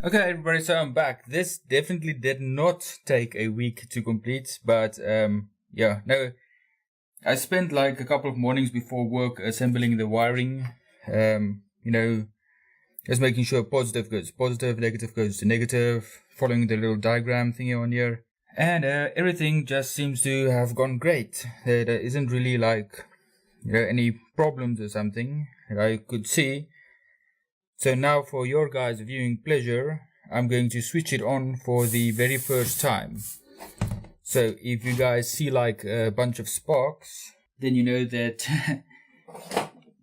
Okay, everybody, so I'm back. This definitely did not take a week to complete, but yeah, no, I spent like a couple of mornings before work assembling the wiring, just making sure positive goes positive, negative goes to negative, following the little diagram thingy on here, and everything just seems to have gone great. There isn't really like, any problems or something that I could see. So now for your guys' viewing pleasure, I'm going to switch it on for the very first time. So if you guys see like a bunch of sparks, then you know that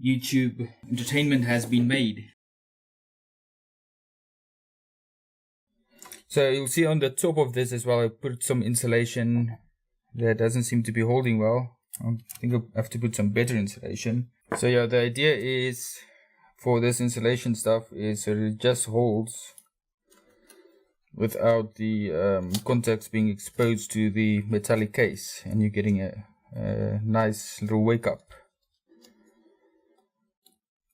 YouTube entertainment has been made. So you'll see on the top of this as well, I put some insulation that doesn't seem to be holding well. I think I have to put some better insulation. So yeah, the idea is, for this insulation stuff, is that it just holds without the contacts being exposed to the metallic case, and you're getting a nice little wake up.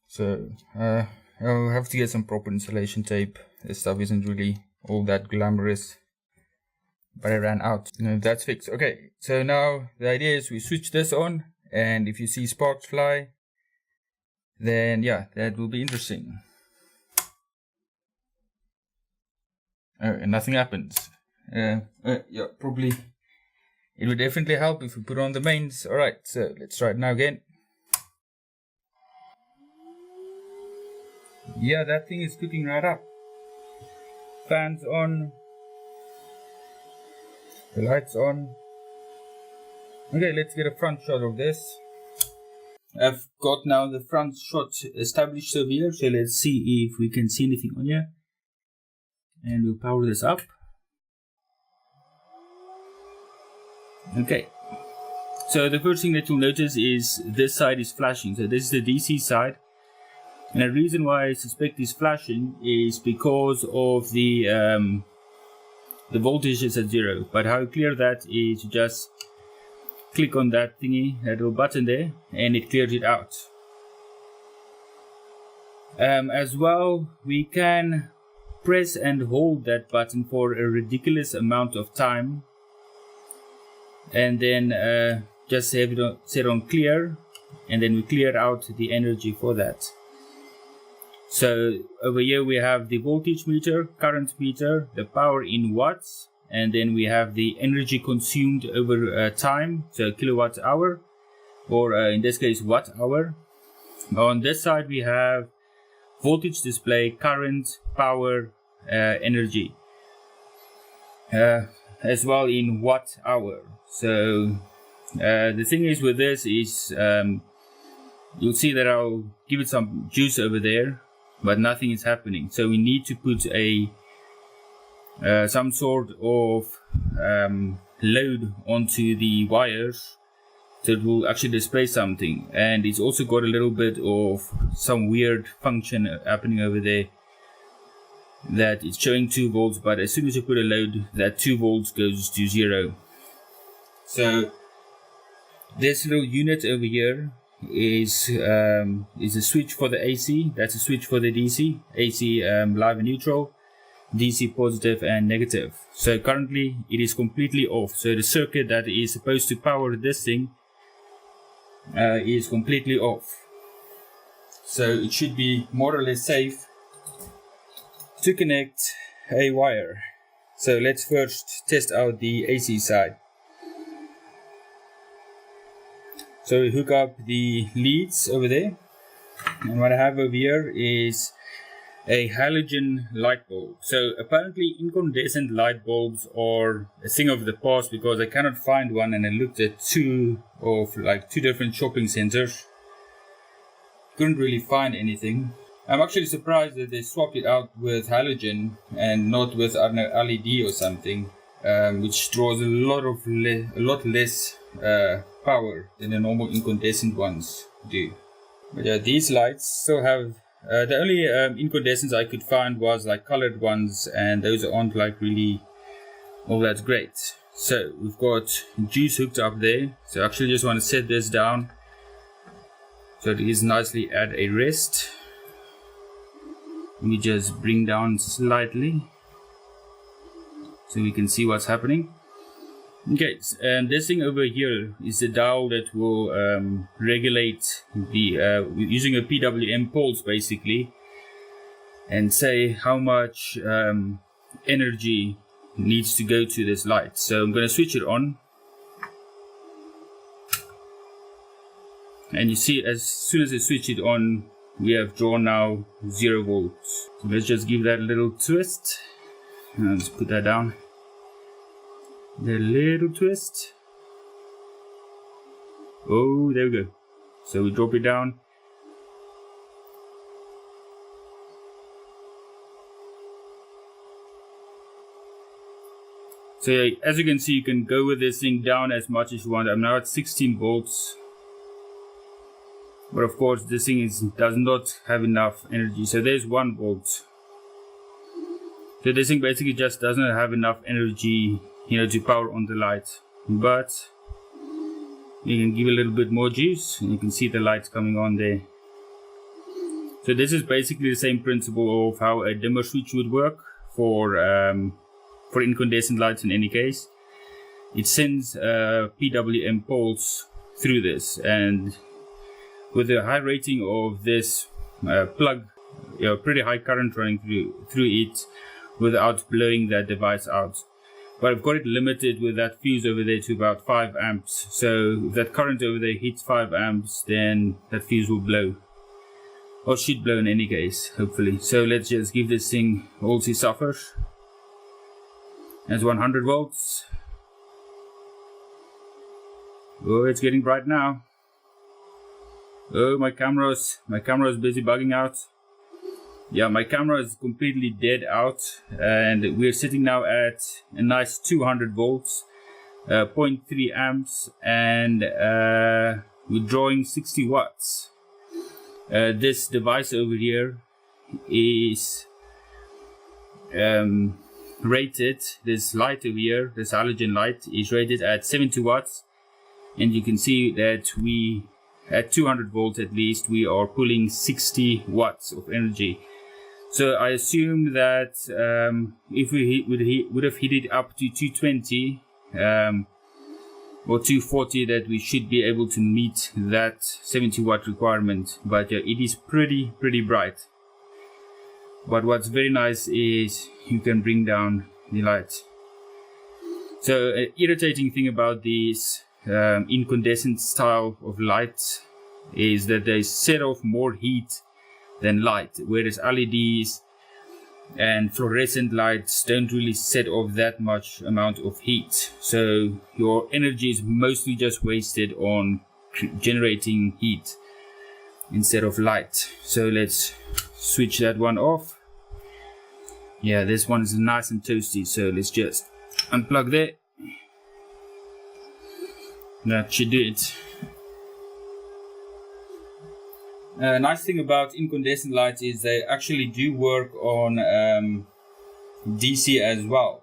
So I'll have to get some proper insulation tape. This stuff isn't really all that glamorous, but I ran out. That's fixed. Okay, so now the idea is we switch this on, and if you see sparks fly, then yeah, that will be interesting. Oh, and nothing happens. Yeah, probably it would definitely help if we put on the mains. Alright, so let's try it now again. Yeah, that thing is cooking right up. Fans on. The lights on. Okay, let's get a front shot of this. I've got now the front shot established over here, so let's see if we can see anything on here. And we'll power this up. Okay. So the first thing that you'll notice is this side is flashing. So this is the DC side. And the reason why I suspect it's flashing is because of the voltage is at 0. But how you clear that is you just click on that thingy, that little button there, and it clears it out. As well, we can press and hold that button for a ridiculous amount of time, and then just have it set on clear, and then we clear out the energy for that. So over here we have the voltage meter, current meter, the power in watts, and then we have the energy consumed over time, so kilowatt hour, or in this case watt hour. On this side we have voltage display, current, power, energy, as well in watt hour. So the thing is with this is you'll see that I'll give it some juice over there, but nothing is happening. So we need to put a some sort of load onto the wires so it will actually display something. And it's also got a little bit of some weird function happening over there, that it's showing 2 volts, but as soon as you put a load, that 2 volts goes to 0. So this little unit over here is a switch for the AC. That's a switch for the DC. AC live and neutral, DC positive and negative. So currently it is completely off. So the circuit that is supposed to power this thing is completely off. So it should be more or less safe to connect a wire. So let's first test out the AC side. So we hook up the leads over there, and what I have over here is a halogen light bulb. So apparently incandescent light bulbs are a thing of the past, because I cannot find one, and I looked at two different shopping centers, couldn't really find anything. I'm actually surprised that they swapped it out with halogen and not with, I don't know, LED or something, which draws a lot less power than the normal incandescent ones do. But yeah, these lights still have the only incandescents I could find was like colored ones, and those aren't like really all that great. So we've got juice hooked up there. So I actually just want to set this down so it is nicely at a rest. Let me just bring down slightly so we can see what's happening. Okay, and this thing over here is the dial that will regulate the using a PWM pulse basically, and say how much energy needs to go to this light. So I'm going to switch it on, and you see as soon as I switch it on, we have drawn now 0 volts. So let's just give that a little twist, and let's put that down. The little twist. Oh, there we go. So we drop it down. So as you can see, you can go with this thing down as much as you want. I'm now at 16 volts. But of course this thing does not have enough energy. So there's 1 volt. So this thing basically just doesn't have enough energy, you know, to power on the light. But you can give a little bit more juice and you can see the lights coming on there. So this is basically the same principle of how a dimmer switch would work for incandescent lights in any case. It sends a PWM pulse through this, and with a high rating of this plug, you know, pretty high current running through it without blowing that device out. But I've got it limited with that fuse over there to about 5 amps. So if that current over there hits 5 amps, then that fuse will blow. Or should blow in any case, hopefully. So let's just give this thing all to suffer. That's 100 volts. Oh, it's getting bright now. Oh, my camera's busy bugging out. Yeah, my camera is completely dead out, and we're sitting now at a nice 200 volts, 0.3 amps, and we're drawing 60 watts. This device over here is rated, this light over here, this halogen light, is rated at 70 watts, and you can see that we, at 200 volts at least, we are pulling 60 watts of energy. So I assume that if we would have hit it up to 220 or 240, that we should be able to meet that 70 watt requirement. But it is pretty bright. But what's very nice is you can bring down the light. So an irritating thing about these incandescent style of lights is that they set off more heat than light, whereas LEDs and fluorescent lights don't really set off that much amount of heat. So your energy is mostly just wasted on generating heat instead of light. So let's switch that one off. Yeah, this one is nice and toasty, so let's just unplug that. That should do it. Nice thing about incandescent lights is they actually do work on DC as well,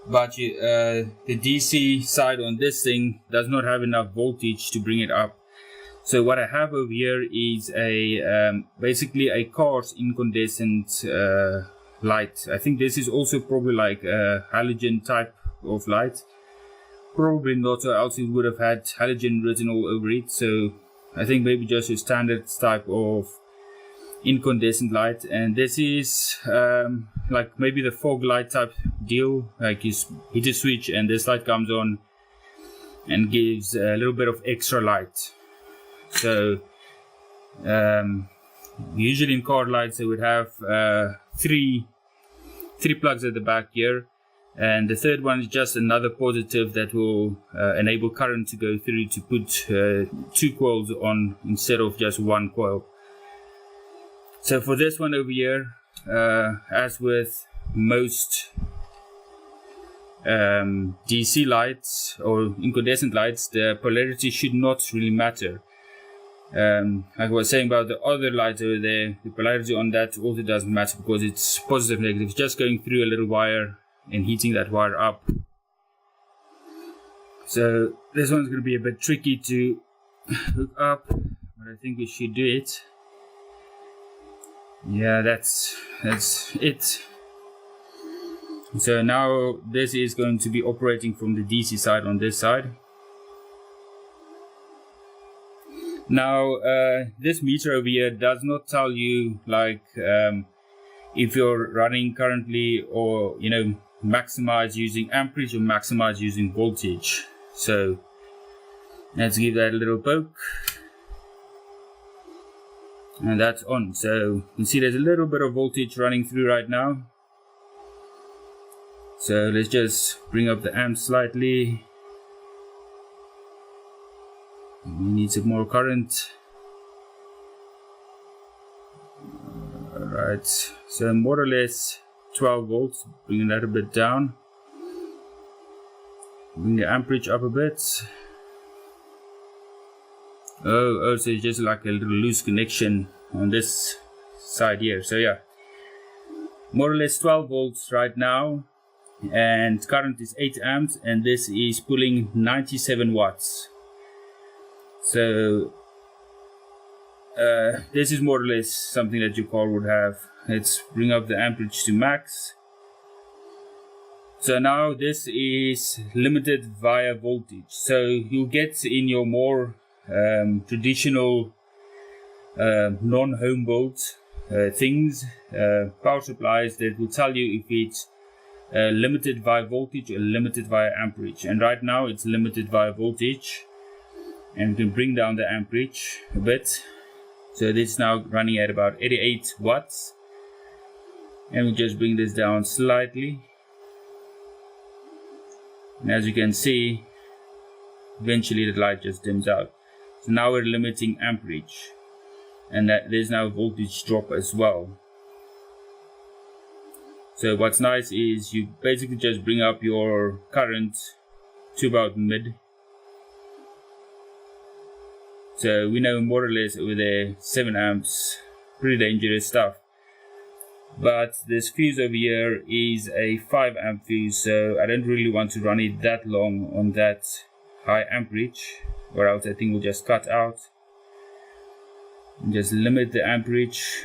but the DC side on this thing does not have enough voltage to bring it up. So what I have over here is a basically a car's incandescent light. I think this is also probably like a halogen type of light. Probably not, or else it would have had halogen written all over it. So I think maybe just a standard type of incandescent light, and this is like maybe the fog light type deal. Like you hit a switch and this light comes on and gives a little bit of extra light. So usually in car lights they would have three plugs at the back here, and the third one is just another positive that will enable current to go through to put 2 coils on instead of just 1 coil. So for this one over here, as with most DC lights or incandescent lights, the polarity should not really matter. Like I was saying about the other light over there, the polarity on that also doesn't matter because it's positive negative. It's just going through a little wire and heating that wire up. So this one's going to be a bit tricky to hook up, but I think we should do it. yeah, that's it. So now this is going to be operating from the DC side on this side. Now this meter over here does not tell you like if you're running currently, or maximize using amperage or maximize using voltage. So let's give that a little poke, and that's on. So you can see there's a little bit of voltage running through right now. So let's just bring up the amp slightly. We need some more current. Alright, so more or less 12 volts, bringing that a bit down. Bring the amperage up a bit. Oh, so it's just like a little loose connection on this side here. So yeah, more or less 12 volts right now, and current is 8 amps, and this is pulling 97 watts. So this is more or less something that your car would have. Let's bring up the amperage to max. So now this is limited via voltage. So you'll get in your more traditional non-home built things, power supplies, that will tell you if it's limited via voltage or limited via amperage. And right now it's limited via voltage, and we can bring down the amperage a bit. So this is now running at about 88 watts, and we'll just bring this down slightly. And as you can see, eventually the light just dims out. So now we're limiting amperage, and that there's now voltage drop as well. So what's nice is you basically just bring up your current to about mid. So we know more or less over there 7 amps, pretty dangerous stuff. But this fuse over here is a 5 amp fuse, so I don't really want to run it that long on that high amperage, or else I think we'll just cut out. And just limit the amperage.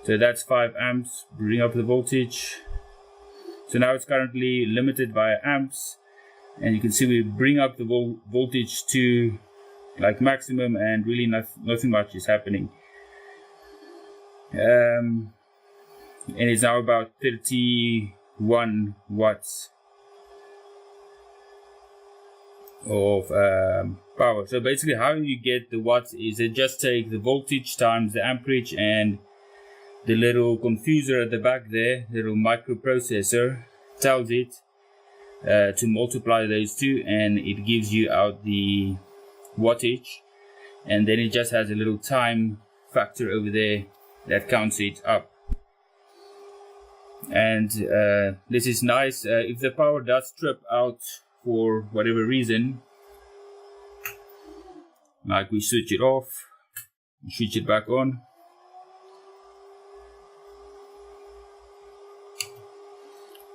So that's 5 amps, bring up the voltage. So now it's currently limited by amps, and you can see we bring up the voltage to like maximum, and really nothing much is happening. And it's now about 31 watts of power. So basically how you get the watts is you just take the voltage times the amperage, and the little confuser at the back there, little microprocessor, tells it to multiply those two, and it gives you out the wattage. And then it just has a little time factor over there that counts it up. And this is nice. If the power does trip out for whatever reason, like we switch it off, switch it back on,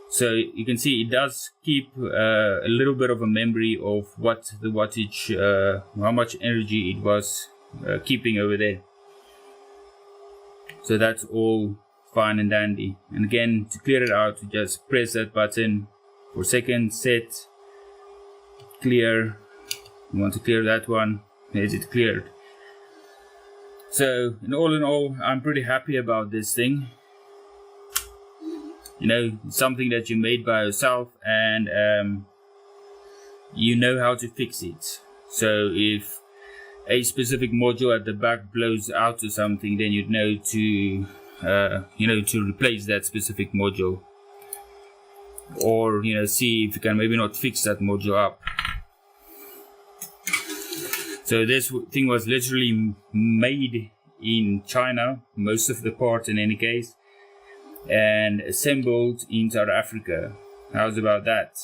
so you can see it does keep a little bit of a memory of what the wattage, how much energy it was keeping over there. So that's all fine and dandy. And again, to clear it out, you just press that button for a second, set, clear. You want to clear that one, there's it cleared. So in all, I'm pretty happy about this thing. Something that you made by yourself, and you know how to fix it. So if a specific module at the back blows out or something, then you'd know to to replace that specific module, or see if you can maybe not fix that module up. So this thing was literally made in China, most of the part in any case, and assembled in South Africa. How's about that?